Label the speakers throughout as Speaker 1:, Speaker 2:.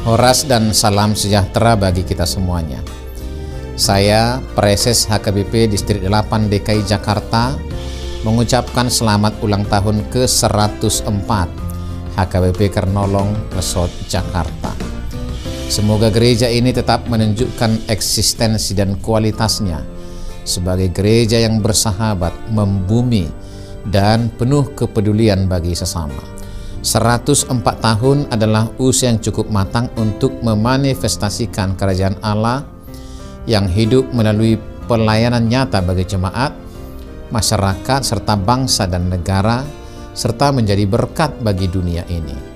Speaker 1: Horas dan salam sejahtera bagi kita semuanya. Saya, Preses HKBP Distrik 8 DKI Jakarta, mengucapkan selamat ulang tahun ke-104 HKBP Kernolong Resort Jakarta. Semoga gereja ini tetap menunjukkan eksistensi dan kualitasnya sebagai gereja yang bersahabat, membumi, dan penuh kepedulian bagi sesama. 104 tahun adalah usia yang cukup matang untuk memanifestasikan kerajaan Allah yang hidup melalui pelayanan nyata bagi jemaat, masyarakat, serta bangsa dan negara, serta menjadi berkat bagi dunia ini.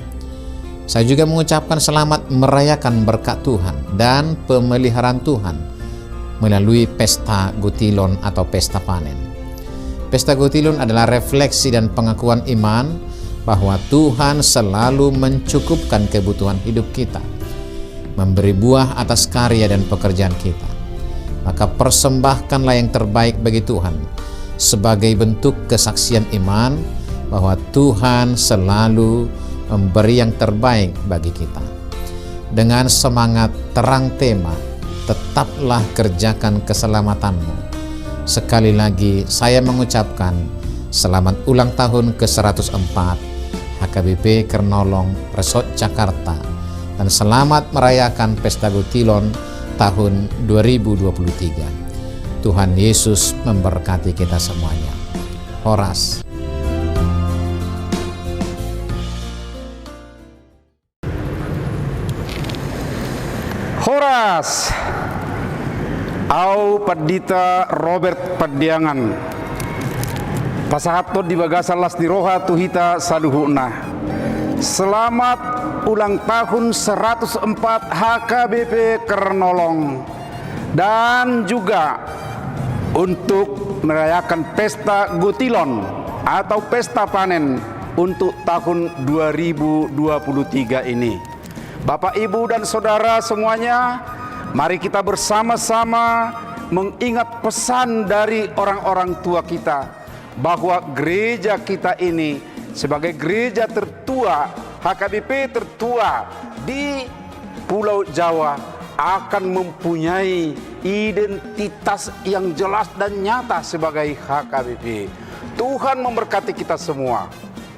Speaker 1: Saya juga mengucapkan selamat merayakan berkat Tuhan dan pemeliharaan Tuhan melalui pesta Gutilon atau pesta panen. Pesta Gutilon adalah refleksi dan pengakuan iman bahwa Tuhan selalu mencukupkan kebutuhan hidup kita, memberi buah atas karya dan pekerjaan kita. Maka persembahkanlah yang terbaik bagi Tuhan sebagai bentuk kesaksian iman bahwa Tuhan selalu memberi yang terbaik bagi kita. Dengan semangat terang tema, tetaplah kerjakan keselamatanmu. Sekali lagi saya mengucapkan selamat ulang tahun ke-104 HKBP Kernolong Resort Jakarta dan selamat merayakan Pesta Gutilon tahun 2023. Tuhan Yesus memberkati kita semuanya. Horas.
Speaker 2: Horas au Padita Robert Padiangan pasahatot di bagasa las di roha tuhita saluhuna. Selamat ulang tahun 104 HKBP Kernolong, dan juga untuk merayakan Pesta Gutilon atau Pesta Panen untuk tahun 2023 ini. Bapak, Ibu, dan Saudara semuanya, mari kita bersama-sama mengingat pesan dari orang-orang tua kita bahwa gereja kita ini sebagai gereja tertua, HKBP tertua di Pulau Jawa, akan mempunyai identitas yang jelas dan nyata sebagai HKBP. Tuhan memberkati kita semua.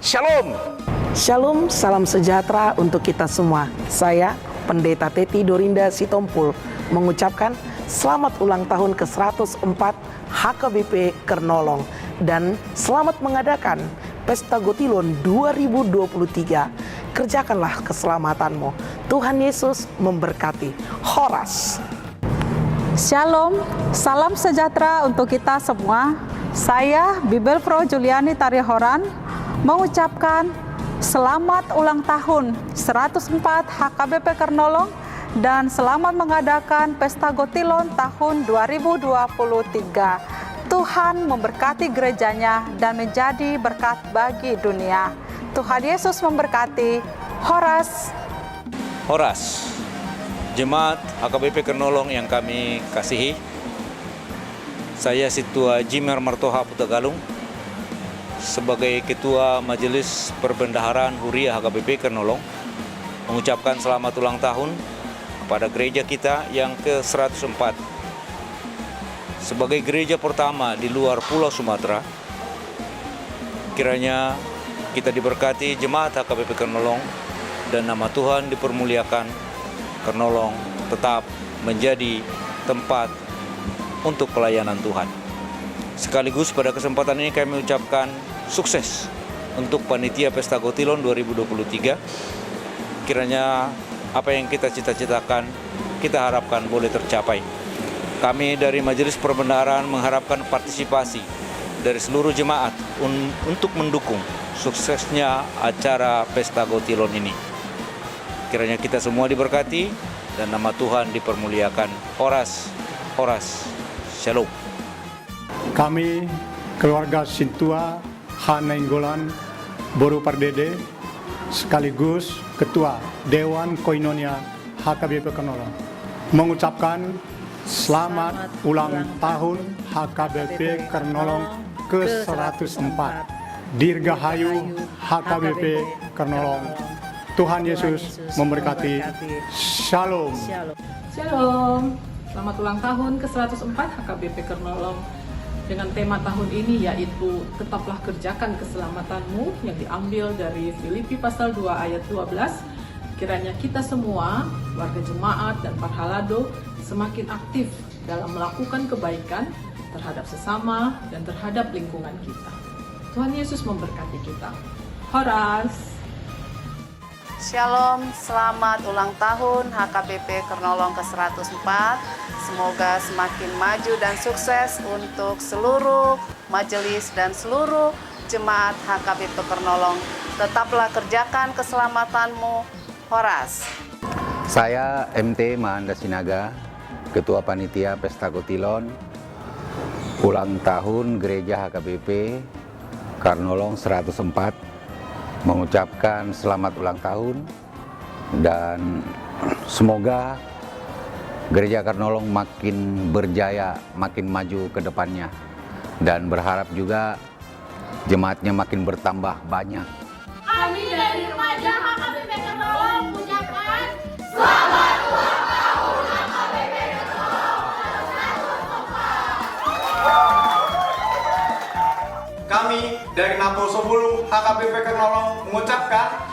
Speaker 2: Shalom.
Speaker 3: Shalom, salam sejahtera untuk kita semua. Saya, Pendeta Teti Dorinda Sitompul, mengucapkan selamat ulang tahun ke-104 HKBP Kernolong dan selamat mengadakan Pesta Gutilon 2023. Kerjakanlah keselamatanmu. Tuhan Yesus memberkati. Horas.
Speaker 4: Shalom, salam sejahtera untuk kita semua. Saya, Bibel Pro Juliani Tarihoran, mengucapkan selamat ulang tahun 104 HKBP Kernolong dan selamat mengadakan Pesta Gutilon tahun 2023. Tuhan memberkati gerejanya dan menjadi berkat bagi dunia. Tuhan Yesus memberkati. Horas.
Speaker 5: Horas, jemaat HKBP Kernolong yang kami kasihi, saya Situa Jimer Martoha Putagalung sebagai Ketua Majelis Perbendaharaan Huria HKBP Kernolong mengucapkan selamat ulang tahun kepada gereja kita yang ke-104. Sebagai gereja pertama di luar Pulau Sumatera, kiranya kita diberkati jemaat HKBP Kernolong dan nama Tuhan dipermuliakan. Kernolong tetap menjadi tempat untuk pelayanan Tuhan. Sekaligus pada kesempatan ini kami ucapkan sukses untuk panitia Pesta Gutilon 2023. Kiranya apa yang kita cita-citakan, kita harapkan boleh tercapai. Kami dari Majelis Perbendaharaan mengharapkan partisipasi dari seluruh jemaat untuk mendukung suksesnya acara Pesta Gutilon ini. Kiranya kita semua diberkati dan nama Tuhan dipermuliakan. Horas, horas, shalom.
Speaker 6: Kami, keluarga Sintua Hanenggolan Boru Pardede, sekaligus Ketua Dewan Koinonia HKBP Kernolong, mengucapkan selamat ulang tahun HKBP Kernolong ke-104. Dirgahayu HKBP Kernolong. Tuhan Yesus memberkati. Shalom.
Speaker 7: Shalom, selamat ulang tahun ke-104 HKBP Kernolong. Dengan tema tahun ini yaitu tetaplah kerjakan keselamatanmu yang diambil dari Filipi pasal 2 ayat 12. Kiranya kita semua, warga jemaat dan parhalado semakin aktif dalam melakukan kebaikan terhadap sesama dan terhadap lingkungan kita. Tuhan Yesus memberkati kita. Horas.
Speaker 8: Shalom, selamat ulang tahun HKBP Kernolong ke-104. Semoga semakin maju dan sukses untuk seluruh majelis dan seluruh jemaat HKBP Kernolong. Tetaplah kerjakan keselamatanmu. Horas.
Speaker 9: Saya MT Mahanda Sinaga, Ketua Panitia Pesta Kotilon, ulang tahun Gereja HKBP Kernolong 104. Mengucapkan selamat ulang tahun dan semoga Gereja Kernolong makin berjaya, makin maju ke depannya, dan berharap juga jemaatnya makin bertambah banyak.
Speaker 10: Kami dari remaja HKBP Kernolong mengucapkan selamat ulang tahun HKBP Kernolong.
Speaker 11: Kami dari Napo 10 HKBP Kernolong mengucapkan